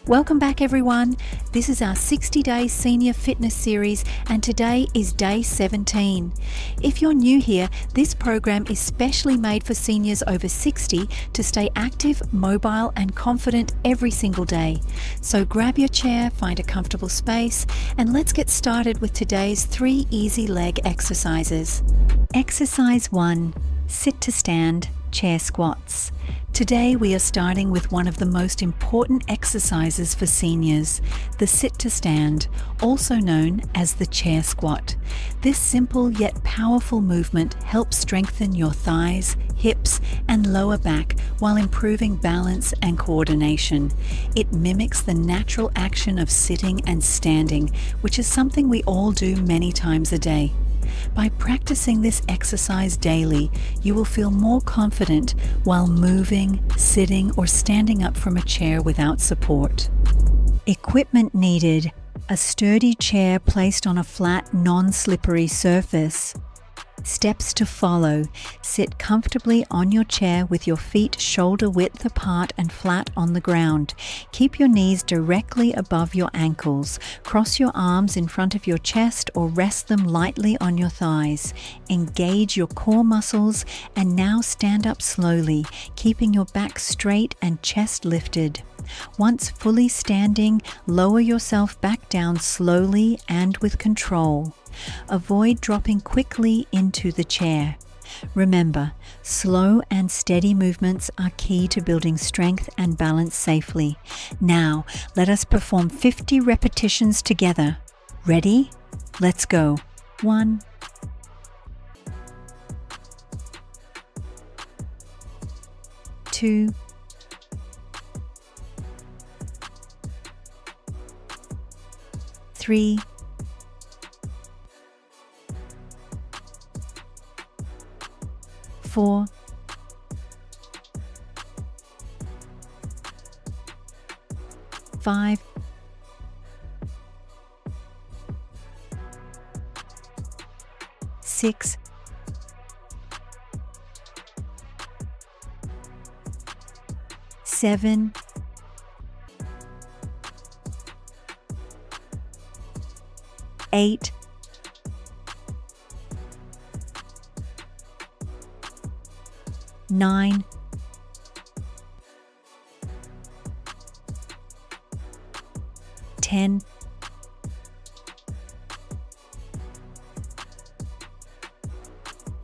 Welcome back everyone. This is our 60-day senior fitness series and today is day 17. If you're new here, this program is specially made for seniors over 60 to stay active, mobile and confident every single day. So grab your chair, find a comfortable space and let's get started with today's 3 easy leg exercises. Exercise 1. Sit to stand, chair squats. Today we are starting with one of the most important exercises for seniors, the sit to stand, also known as the chair squat. This simple yet powerful movement helps strengthen your thighs, hips and lower back while improving balance and coordination. It mimics the natural action of sitting and standing, which is something we all do many times a day. By practicing this exercise daily, you will feel more confident while moving, sitting, or standing up from a chair without support. Equipment needed: a sturdy chair placed on a flat, non-slippery surface. Steps to follow: sit comfortably on your chair with your feet shoulder width apart and flat on the ground. Keep your knees directly above your ankles. Cross your arms in front of your chest or rest them lightly on your thighs. Engage your core muscles and now stand up slowly, keeping your back straight and chest lifted. Once fully standing, lower yourself back down slowly and with control. Avoid dropping quickly into the chair. Remember, slow and steady movements are key to building strength and balance safely. Now, let us perform 50 repetitions together. Ready? Let's go. 1, 2, 3, 4, 5, 6, 7, 8, 9, 10,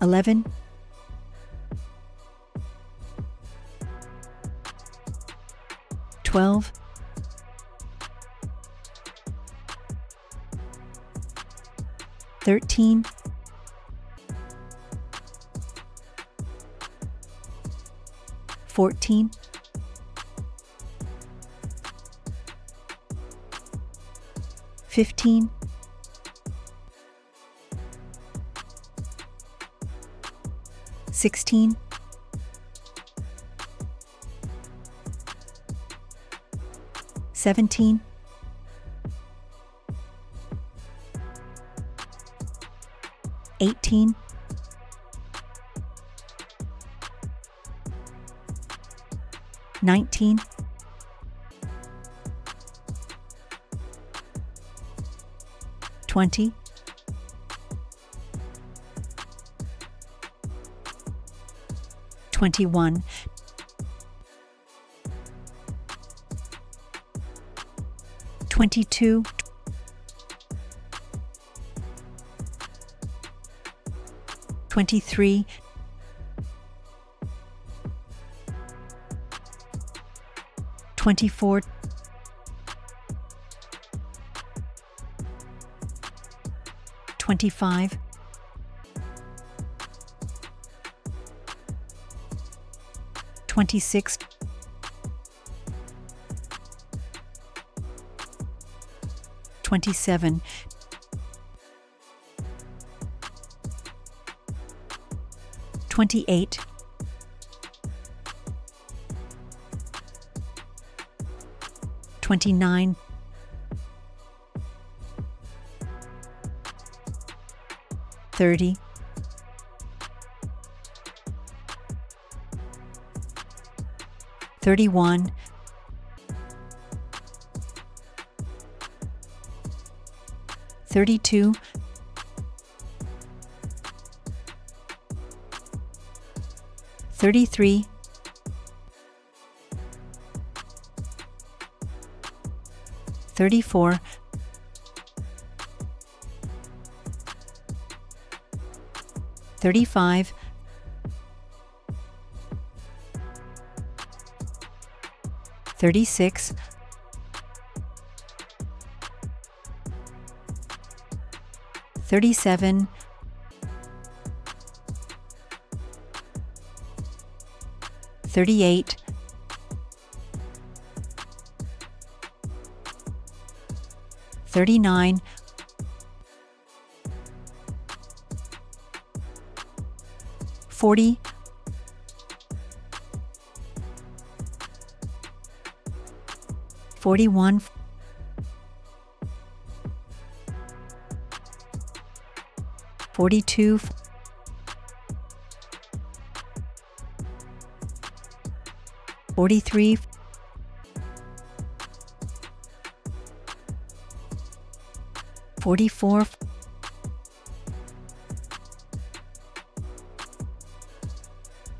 11, 12, 13, 14, 15, 16, 17, 18, 19, 20, 21, 22, 23, 24, 25, 26, 27, 28, 29, 30, 31, 32, 33, 34, 35, 36, 37, 38, 39, 40, 41, 42, 43, 44,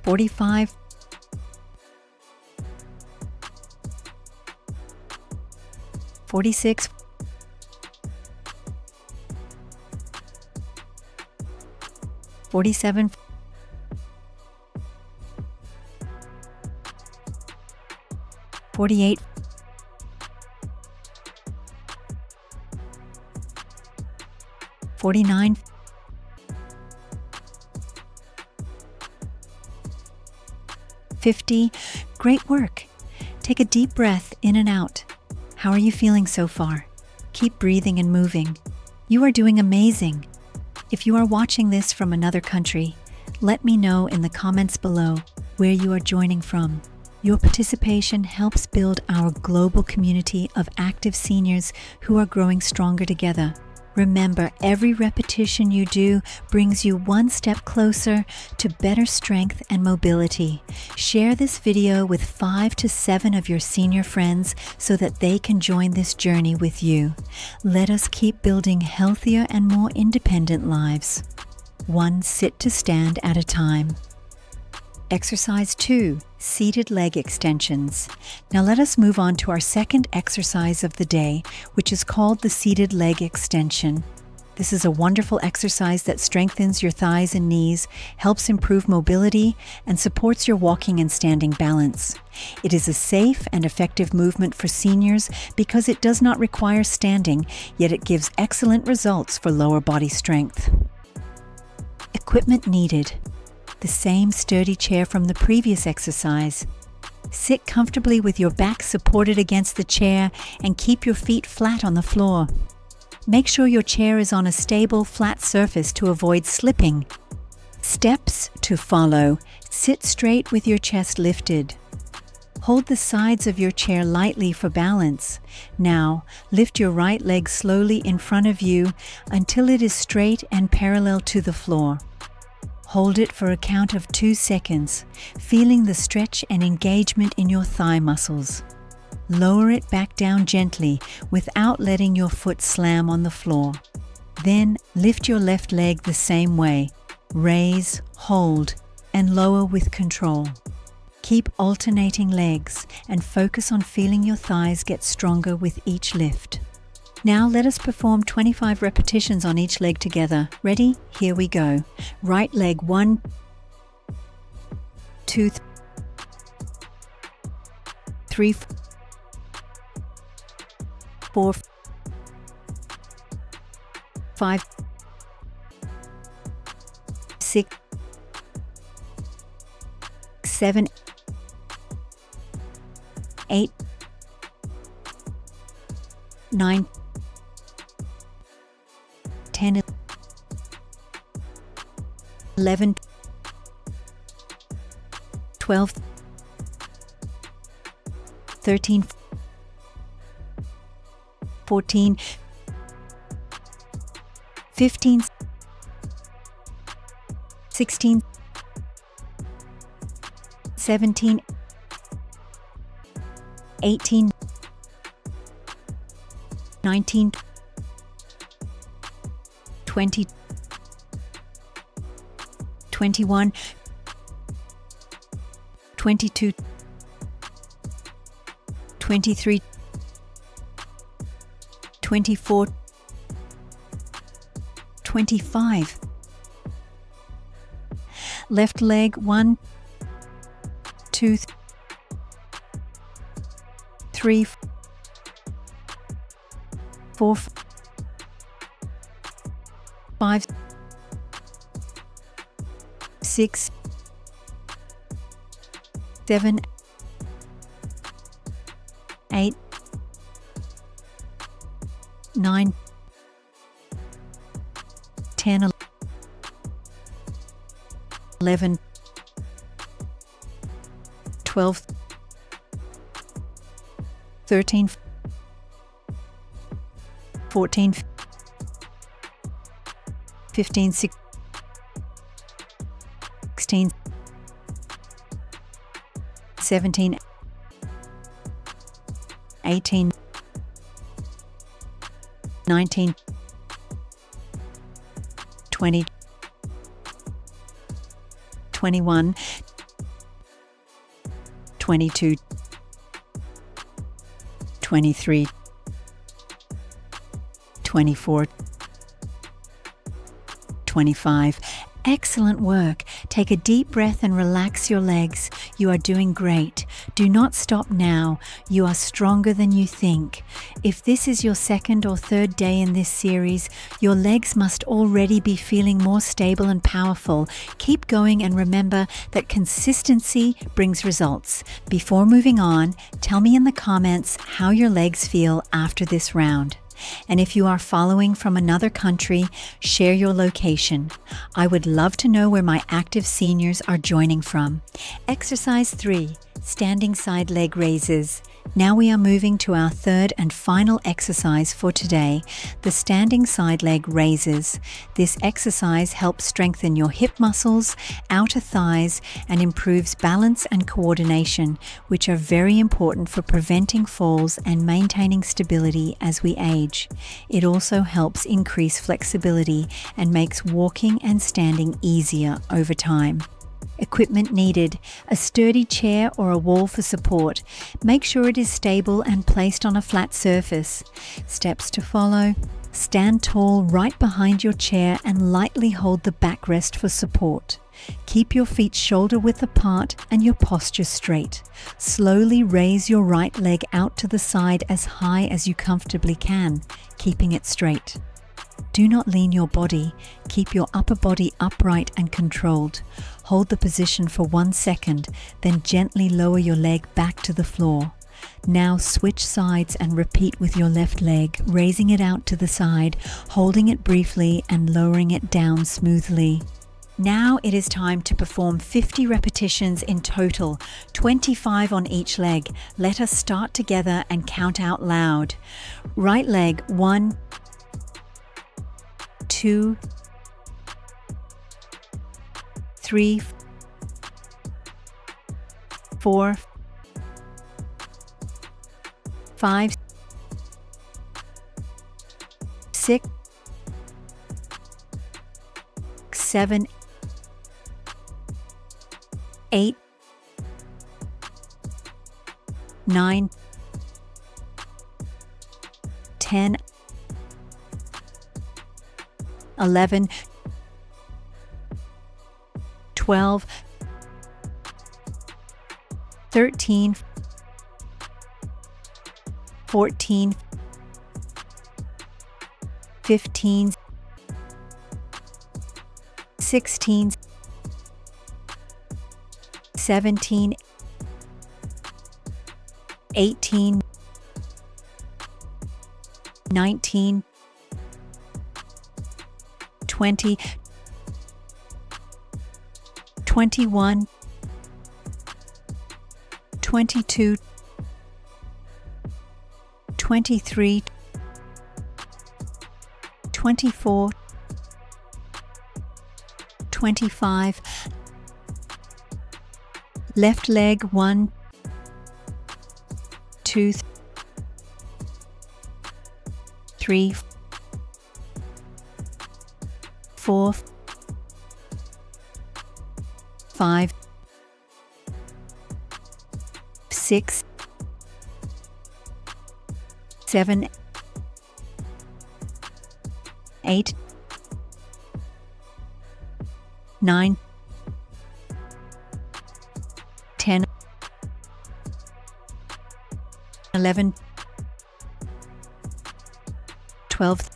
45, 46, 47, 48, 49, 50. Great work. Take a deep breath in and out. How are you feeling so far? Keep breathing and moving. You are doing amazing. If you are watching this from another country, let me know in the comments below where you are joining from. Your participation helps build our global community of active seniors who are growing stronger together. Remember, every repetition you do brings you one step closer to better strength and mobility. Share this video with 5 to 7 of your senior friends so that they can join this journey with you. Let us keep building healthier and more independent lives, one sit to stand at a time. Exercise 2, seated leg extensions. Now let us move on to our second exercise of the day, which is called the seated leg extension. This is a wonderful exercise that strengthens your thighs and knees, helps improve mobility, and supports your walking and standing balance. It is a safe and effective movement for seniors because it does not require standing, yet it gives excellent results for lower body strength. Equipment needed. The same sturdy chair from the previous exercise. Sit comfortably with your back supported against the chair and keep your feet flat on the floor. Make sure your chair is on a stable, flat surface to avoid slipping. Steps to follow. Sit straight with your chest lifted. Hold the sides of your chair lightly for balance. Now, lift your right leg slowly in front of you until it is straight and parallel to the floor. Hold it for a count of 2 seconds, feeling the stretch and engagement in your thigh muscles. Lower it back down gently without letting your foot slam on the floor. Then lift your left leg the same way. Raise, hold, and lower with control. Keep alternating legs and focus on feeling your thighs get stronger with each lift. Now let us perform 25 repetitions on each leg together. Ready? Here we go. Right leg 1, 2, 3, 4, 5, 6, 7, 8, 9, 10, 11, 12, 13, 14, 15, 16, 17, 18, 19, 20, 21, 22, 23, 24, 25. Left leg, 1, 2, 3, 4, 5, 6, 7, 8, 9, 10, 11, 12, 13, 14, 15, 16, 17, 18, 19, 20, 21, 22, 23, 24, 25. Excellent work. Take a deep breath and relax your legs. You are doing great. Do not stop now. You are stronger than you think. If this is your second or third day in this series, your legs must already be feeling more stable and powerful. Keep going and remember that consistency brings results. Before moving on, tell me in the comments how your legs feel after this round. And if you are following from another country, share your location. I would love to know where my active seniors are joining from. Exercise 3, standing side leg raises. Now we are moving to our third and final exercise for today, the standing side leg raises. This exercise helps strengthen your hip muscles, outer thighs, and improves balance and coordination, which are very important for preventing falls and maintaining stability as we age. It also helps increase flexibility and makes walking and standing easier over time. Equipment needed: a sturdy chair or a wall for support. Make sure it is stable and placed on a flat surface. Steps to follow: stand tall right behind your chair and lightly hold the backrest for support. Keep your feet shoulder width apart and your posture straight. Slowly raise your right leg out to the side as high as you comfortably can, keeping it straight. Do not lean your body. Keep your upper body upright and controlled. Hold the position for 1 second, then gently lower your leg back to the floor. Now switch sides and repeat with your left leg, raising it out to the side, holding it briefly and lowering it down smoothly. Now it is time to perform 50 repetitions in total, 25 on each leg. Let us start together and count out loud. Right leg, 1, 2, 3, 4, 5, 6, 7, 8, 9, 10, 11, 12, 13, 14, 15, 16, 17, 18, 19, 20, 21, 22, 23, 24, 25. Left leg, 1, 2, 3, 4, 5, 6, 7, 8, 9, 10, 11, 12,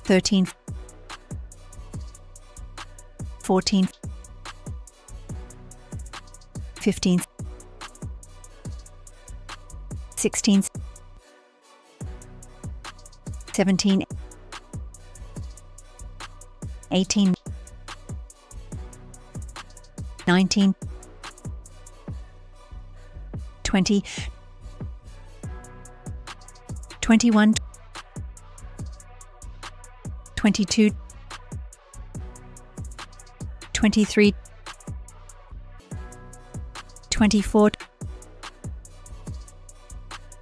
13, 14, 15, 16, 17, 18, 19, 20, 21, 22, 23, 24,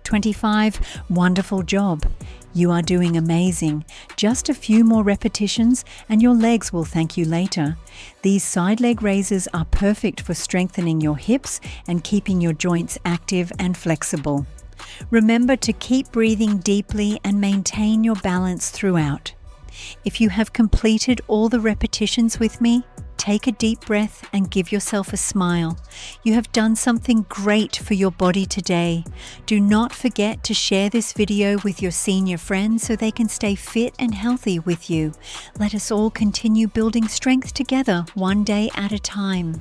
25. Wonderful job. You are doing amazing. Just a few more repetitions and your legs will thank you later. These side leg raises are perfect for strengthening your hips and keeping your joints active and flexible. Remember to keep breathing deeply and maintain your balance throughout. If you have completed all the repetitions with me, take a deep breath and give yourself a smile. You have done something great for your body today. Do not forget to share this video with your senior friends so they can stay fit and healthy with you. Let us all continue building strength together, one day at a time.